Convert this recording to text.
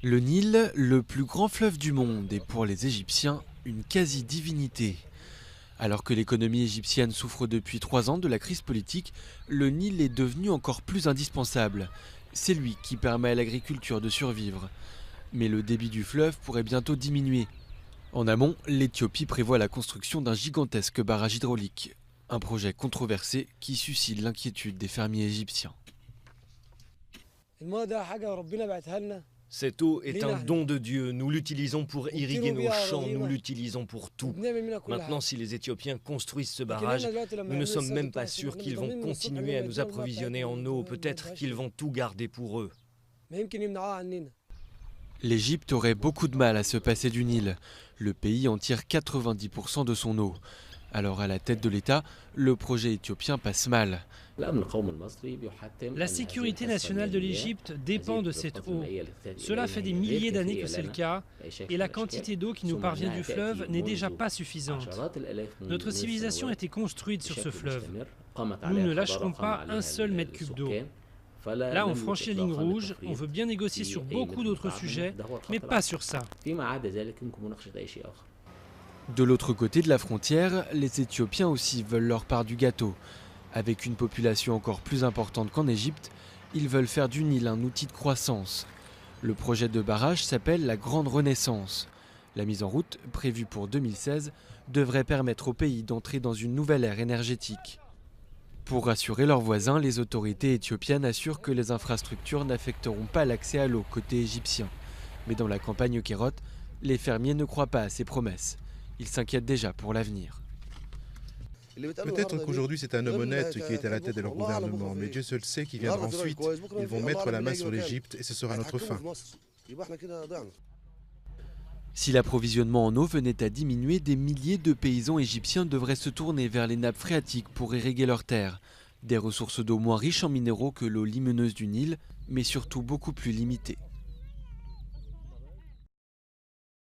Le Nil, le plus grand fleuve du monde, est pour les Égyptiens une quasi-divinité. Alors que l'économie égyptienne souffre depuis 3 ans de la crise politique, le Nil est devenu encore plus indispensable. C'est lui qui permet à l'agriculture de survivre. Mais le débit du fleuve pourrait bientôt diminuer. En amont, l'Éthiopie prévoit la construction d'un gigantesque barrage hydraulique. Un projet controversé qui suscite l'inquiétude des fermiers égyptiens. Cette eau est un don de Dieu, nous l'utilisons pour irriguer nos champs, nous l'utilisons pour tout. Maintenant, si les Éthiopiens construisent ce barrage, nous ne sommes même pas sûrs qu'ils vont continuer à nous approvisionner en eau, peut-être qu'ils vont tout garder pour eux. L'Égypte aurait beaucoup de mal à se passer du Nil. Le pays en tire 90% de son eau. Alors à la tête de l'État, le projet éthiopien passe mal. La sécurité nationale de l'Égypte dépend de cette eau. Cela fait des milliers d'années que c'est le cas, et la quantité d'eau qui nous parvient du fleuve n'est déjà pas suffisante. Notre civilisation a été construite sur ce fleuve. Nous ne lâcherons pas un seul mètre cube d'eau. Là, on franchit la ligne rouge, on veut bien négocier sur beaucoup d'autres sujets, mais pas sur ça. De l'autre côté de la frontière, les Éthiopiens aussi veulent leur part du gâteau. Avec une population encore plus importante qu'en Égypte, ils veulent faire du Nil un outil de croissance. Le projet de barrage s'appelle la Grande Renaissance. La mise en route, prévue pour 2016, devrait permettre au pays d'entrer dans une nouvelle ère énergétique. Pour rassurer leurs voisins, les autorités éthiopiennes assurent que les infrastructures n'affecteront pas l'accès à l'eau côté égyptien. Mais dans la campagne Kérot, les fermiers ne croient pas à ces promesses. Ils s'inquiètent déjà pour l'avenir. Peut-être qu'aujourd'hui c'est un homme honnête qui est à la tête de leur gouvernement, mais Dieu seul sait qui viendra ensuite. Ils vont mettre la main sur l'Égypte et ce sera notre fin. Si l'approvisionnement en eau venait à diminuer, des milliers de paysans égyptiens devraient se tourner vers les nappes phréatiques pour irriguer leurs terres. Des ressources d'eau moins riches en minéraux que l'eau limeneuse du Nil, mais surtout beaucoup plus limitées.